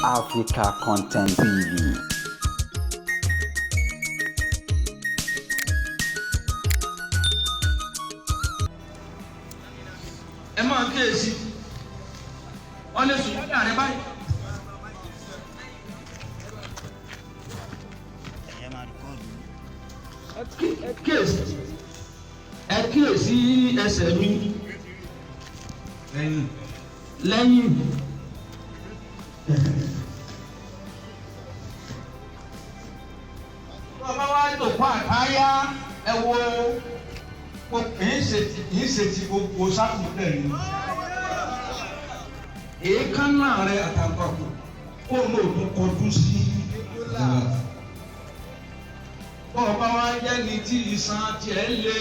Africa Content TV. Ẹ máa kíyèsí wọ́n lè sùn lọ́dà rẹ báyìí. Ẹ kíyèsí ẹsẹ̀ mi lẹ́yìn. Tó bá wá jòkó àtáyá ẹ wo kìí ṣe ti gbogbo sákùnlẹ̀ ni. Èékánná rẹ àtàkùn kó lóòótọ́ kọjú sí ọba wa jẹ́ ní tí ìsan tiẹ̀ lé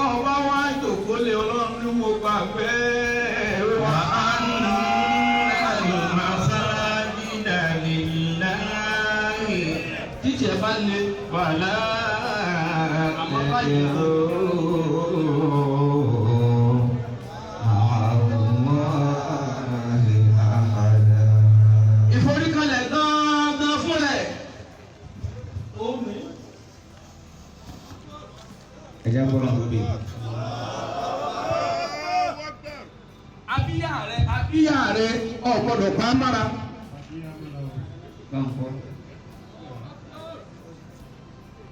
ọba wa jòkó lé ọlọ́run ní mo gbà bẹ́ẹ̀ wà á nù masajida lillahi títí ẹ bá lé wàhálà àmọ́ báyìí. Ẹja bọ́lá tó dé. Abíyá rẹ ọ̀gbọ́dọ̀ pa á mára.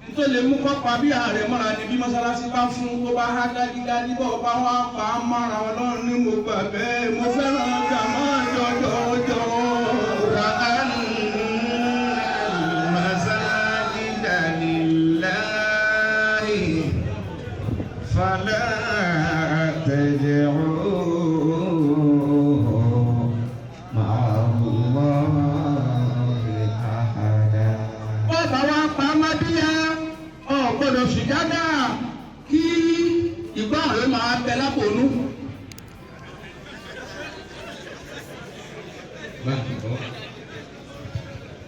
Nítorí lè mú kọ́ pa abíyá rẹ mára ni bí mọ́sálásí bá fún tó bá há dájídájí bọ́ bá wá pa á mára ọlọ́run ní mo gbà bẹ́ẹ̀ mo fẹ́ràn ọjà máa jọjọjọ. فلا تدعوا مع الله أحدا. Bọ́ọ̀bà wa pa Amadiya ọ̀gbọ́dọ̀ sùjádà kí ìgbà rẹ̀ máa bẹ lápònú.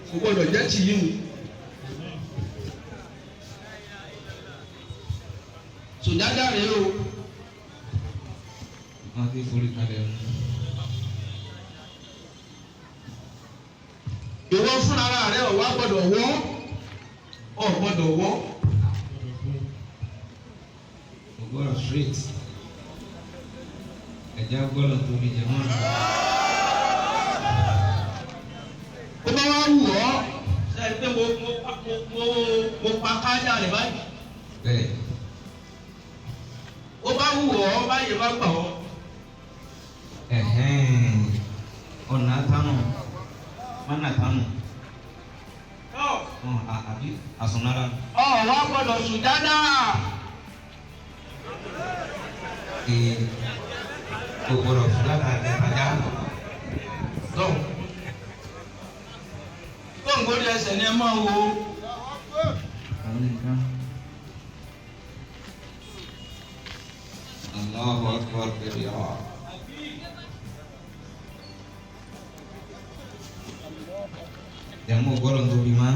Kò gbọ́dọ̀ jẹ́ tìyí ni. Sùjádà rẹ̀ o. Wọ́n ti forí kalẹ̀ o. Ìwọ fúnra rẹ̀ ọ̀wá gbọ́dọ̀ wọ́ ọ̀gbọ́dọ̀ wọ́. Ọgbọ́dọ̀ straight. Ẹja gbọ́dọ̀ tóbi jẹ mọ́. Ó bá wá wù ọ́ ṣe pé mo pa kájà rẹ̀ báyìí. Bẹ́ẹ̀. Ó bá wù ọ́ báyìí bá gbà ọ́. Ọ̀nà àtànù mọ́nà àtànù. Àbí àsùnnára. Ọ̀wá gbọ́dọ̀ sùjádà. Kò gbọ́dọ̀ sùjádà ẹ̀ ajá. Gbọ̀ngbọ̀dì ẹsẹ̀ ni ẹ máa wo. Allahu Akbar kabira. Jamu golong tu bima.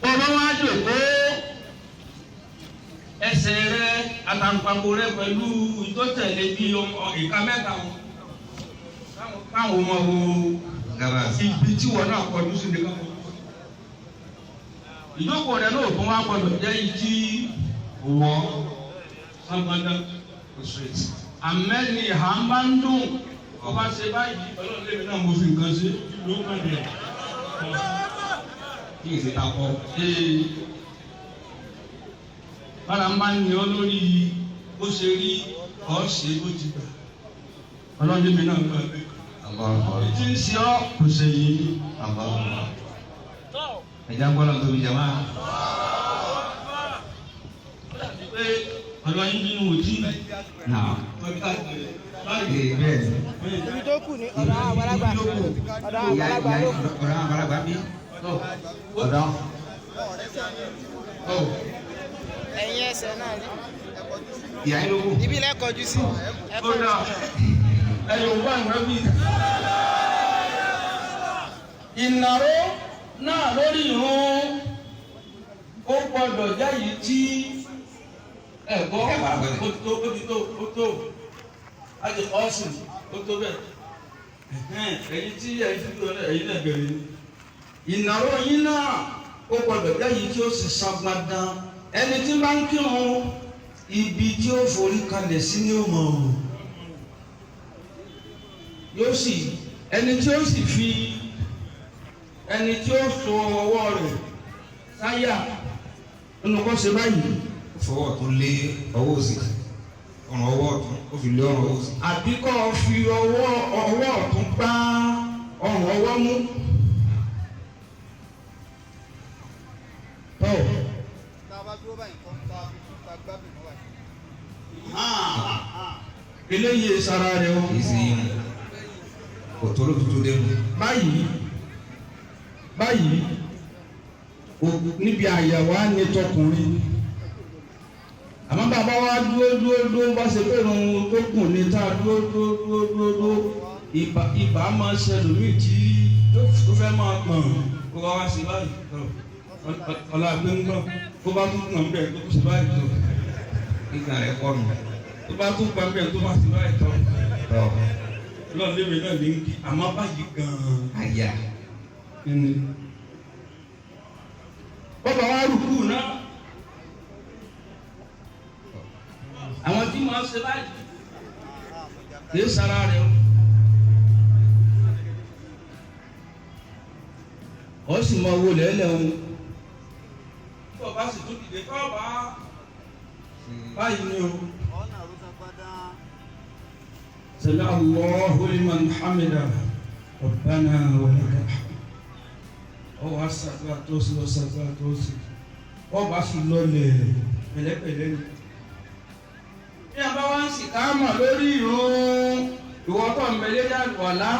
Bọ́lá wá jòkó ẹsẹ̀ rẹ àtàǹpàkò rẹ pẹ̀lú ìtọ́tẹ̀lé bí ìka mẹ́ta wọn. Káwọn ọmọ wo ibi tí wọn náà kọjú sí ni káwọn. Ìjókòó rẹ náà fún wa gbọdọ̀ jẹ́ ìdí wọ́ sábàdà àmẹ́ni ìhà ń bá ń dùn ọba ṣe báyìí ọlọ́run lèmi náà mo fi nǹkan ṣe ló ń pàdé kí èsì ta kọ́. Bára ń bá ní ọ lórí bó ṣe rí ọ ṣe bó ti gbà ọlọ́run lèmi náà gbà bẹ́ẹ̀. Tí ń ṣe ọ́ kò ṣe yìí. Ẹja gbọ́dọ̀ tóbi jama. Ọlọ́run nínú òjì Náà. Bẹ́ẹ̀ ni. Ibi tó kù ní ọ̀dọ̀ àwọn àgbàlagbà. Ọ̀dọ̀ àwọn àgbàlagbà ló kù. Ọ̀dọ̀ àwọn àgbàlagbà bí. Ọ̀dọ̀. Ẹ̀yin ẹsẹ̀ náà ni. Ìyá yín ló kù. Ibi ilẹ̀ kọjú sí. Ọ̀dà ẹ̀yọ̀ wà ìwé bí. Ìnáwó náà lórí ìrun ó gbọ́dọ̀ jẹ́ yìí tí ẹ̀gbọ́n ó tó. àti ọ̀sùn ó tó bẹ́ẹ̀ ẹ̀yin tí ẹ̀yin fi gbọ́dọ̀ ẹ̀yin náà bẹ̀rẹ̀ ni ìnáwó yín náà ó gbọ́dọ̀ jẹ́ yìí tí ó sì san gbàdán ẹni tí bá ń kírun ibi tí ó forí kalẹ̀ sí ní òmò yóò sì ẹni tí ó sì fi ẹni tí ó so ọwọ́ rẹ̀ sáyà nínú kó ṣe báyìí. fọwọ́ tó lé ọwọ́ òsì ọ̀ràn ọwọ́ ọ̀tún ó fi lé ọ̀ràn ọwọ́ òsì. àbí kó fi ọwọ́ ọ̀tún gbá ọrùn ọwọ́ mú. tó. eléyìí sara rẹ o. kì í sí kò tó lójútó dé mu. báyìí níbi àyẹ̀wò á ní tọkùnrin àmọ́ bàbá wa dúró bá ṣe pé irun tó kùn ní tá a dúró ibà máa ṣe lómi tí tó fẹ́ máa gbọ̀n kó bá wá sí báyìí ọ̀la gbé ń gbọ̀n kó bá tún gbọ̀n bẹ́ẹ̀ tó sí báyìí tó nígbà rẹ̀ kọ́ nù. tó bá tún gbọ̀n bẹ́ẹ̀ tó bá sí báyìí tó lọ́ọ̀ lébi náà ní kí àmọ́ báyìí gan-an. àyà. bọ́bá wa rúkú náà àwọn tí wọ́n ṣe báyìí kì í sara rẹ̀ ó sì mọ owó lẹ́lẹ̀ ohun tí ọba sì tún dìde kọ́ ọba báyìí ni o. sami Allahu liman hamida rabbana wa lakal hamd ọwọ́ asàgbà tó sì ọ̀sàgbà tó sì ọba sì lọlẹ̀ pẹ̀lẹ́pẹ̀lẹ́ ni. bí a bá wá ń sìkáàmà lórí ìrun ìwọ́tọ̀ mẹ́lẹ́dà wàlá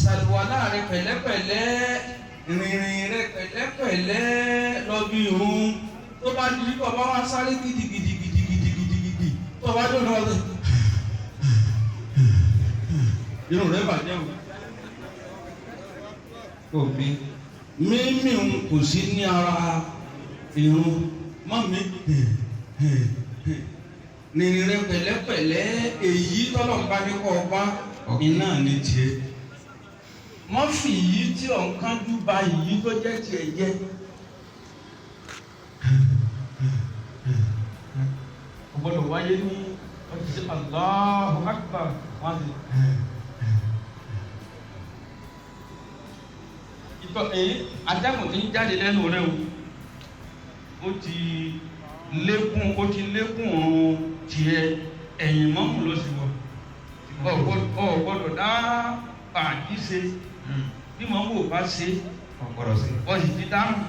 ṣàlùwàlá rẹ pẹ̀lẹ́pẹ̀lẹ́ ìrìnrìn rẹ pẹ̀lẹ́pẹ̀lẹ́ lọ bí ìrun tó bá di kọ́ bá wá sáré gidigidi tó bá dùn náà lọ. irun rẹ bàjẹ́ o. kò mí. mímí kò sí ní ara irun mọ́ mi nìrìn rẹ pẹ̀lẹ́pẹ̀lẹ́ èyí tọ́lọ̀mbá ní kọ́ ọba iná ní tiẹ̀ mọ́ fi yìí tí ọ̀nkan dúba yìí tó jẹ́ tiẹ̀ jẹ́ ọgbọ́dọ̀ wáyé ní ọdún sí Allahu Akbar wọ́n ti ìtọ́ èyí atẹ́kùn tí ń jáde lẹ́nu rẹ̀ ó ti lékún ọ̀run tiẹ̀ ẹ̀yìn mọ́mù ló sì wọ̀ ọ̀gbọ́dọ̀ dá pàdí ṣe bí mọ́mù ò bá ṣe ọ̀sì ti dáhùn.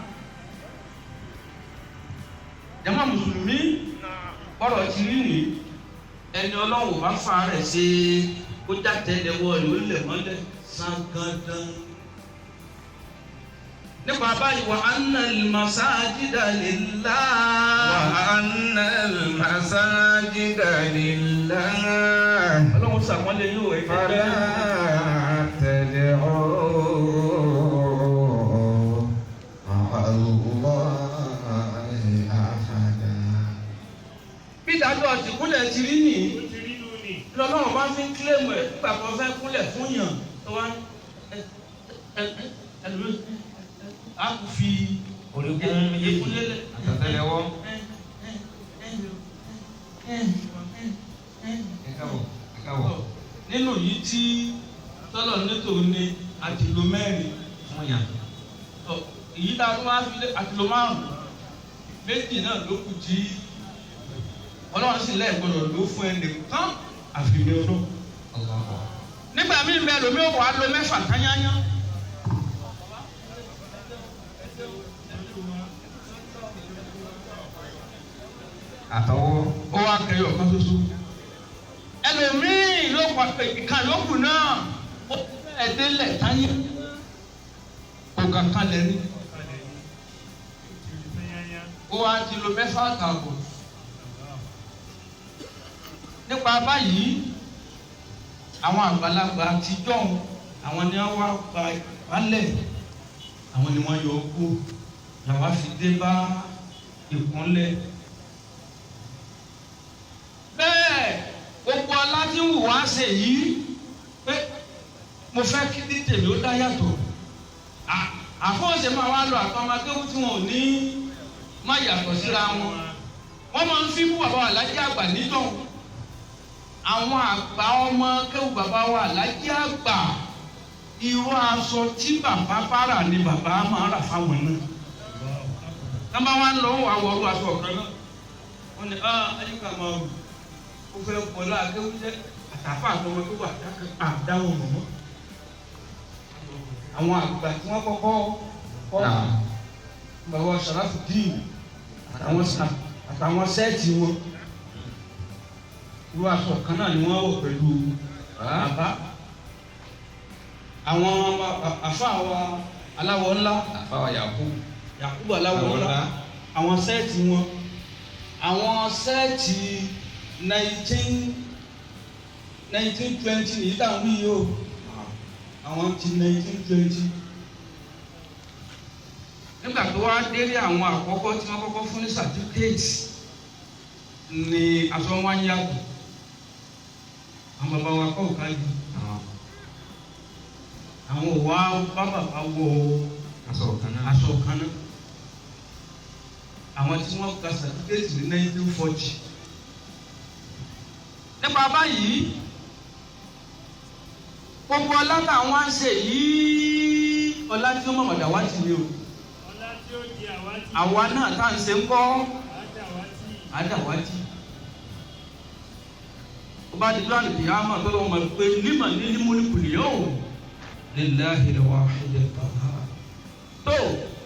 jàmá mùsùlùmí ọ̀rọ̀ ti rí nìyí ẹni ọlọ́run bá fa rẹ̀ ṣe kó jáde lẹ́wọ́ rẹ̀ ó lẹ̀ mọ́lẹ̀ sangandan. nípa báyìí wa anna al-masajida lillah. wa anna al-masajida lillah. ọlọ́run sàmọ́lé yóò ẹ̀ fala tad'u ma'a Allahi ahada. bí ìdájọ́ ìkúnlẹ̀ ti rí nìyí lọ́lọ́run bá fi ń kílèmù ẹ̀ nígbà kan fẹ́ kúnlẹ̀ fún yàn tó wá a kò fi orígun méjèèjì àtàtẹ́lẹwọ́. ẹ káwọ́. nínú yìí tí tọ́lọ̀ nítorí ni àtìló mẹ́rin fún yàn. èyí tá a tún máa fi lé àtìló márùn-ún méjì náà ló kù tí ọlọ́run sì lẹ́ẹ̀gbọ́dọ̀ ló fún ẹnì kan àfihàn ọdún. nígbà míì bẹ́ẹ̀ lómi ò wá lo mẹ́fà tányányán. àtọwọ́. ó wá kẹyọ ọ̀kan ṣoṣo. ẹlòmíì ló pa ìkan yòókù náà ó ẹ̀dẹ́lẹ̀ táyé ọ̀gá kan lẹ́ni. ó wá ti lo mẹ́fà àtààbọ̀. nípa báyìí àwọn àgbàlagbà àtijọ́ àwọn ni wọ́n wá gba ìbálẹ̀ àwọn ni wọ́n yọ kó làwa fi dé bá ìkúnlẹ̀. bẹ́ẹ̀ gbogbo ọlá tí ń wù wá wá ṣe yìí pé mo fẹ́ kí ní tèmi ó dá yàtọ̀ àfọwọ́sẹ̀ máa wá lọ àtọ́mọ akéwù tí wọn ò ní má yàtọ̀ síra wọn wọ́n máa ń fi bú bàbá wa Lájí Àgbà nítọ̀ àwọn àgbà ọmọ akéwù bàbá wa Lájí Àgbà irú aṣọ tí bàbá bára ni bàbá máa rà fáwọn náà tábà wá ń lọ wà wọ̀ọ́rù aṣọ ọ̀kan náà wọ́n ní ayíká máa rù ó fẹ́ pọ̀lá akéwù jẹ́ àtàfà àtọmọ tó wà dáhùn mọ́ àwọn àgbà tí wọ́n kọ́kọ́ bàbá Sharafudeen àtàwọn sẹ́ẹ̀tì wọn irú aṣọ kan náà ni wọ́n wọ̀ pẹ̀lú bàbá àwọn àfáàwà aláwọ̀ ńlá àfáwà Yakubu aláwọ̀ ńlá àwọn sẹ́ẹ̀tì wọn àwọn sẹ́ẹ̀tì 1920 ní ìdáhùn yìí o àwọn ti 1920 nígbà tó wá délé àwọn àkọ́kọ́ tí wọ́n kọ́kọ́ fún ní certificate ni aṣọ wọn yàtọ̀ àwọn bàbá wa kọ́ òkà yìí àwọn òwà bá bàbá wọ aṣọ kan náà àwọn tí wọ́n gba certificate ní 1940 nípa báyìí gbogbo ọlá táwọn á ṣe yìí ọlá tí ó mọ̀mọ̀dà wá ti ní o àwa náà tá à ń ṣe ń kọ́ àdàwátì ó bá di lọ́nà ìyá àmọ́ tó lọ́wọ́ mọ̀ pé nímọ̀ ní múlùkùlù yóò lillahi al-wahid al-qahhar tó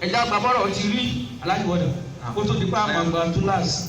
ẹ̀já gbàbọ́rọ̀ ti rí aláìwọ́dà kó tó di pa àmọ́ àgbà túláàsì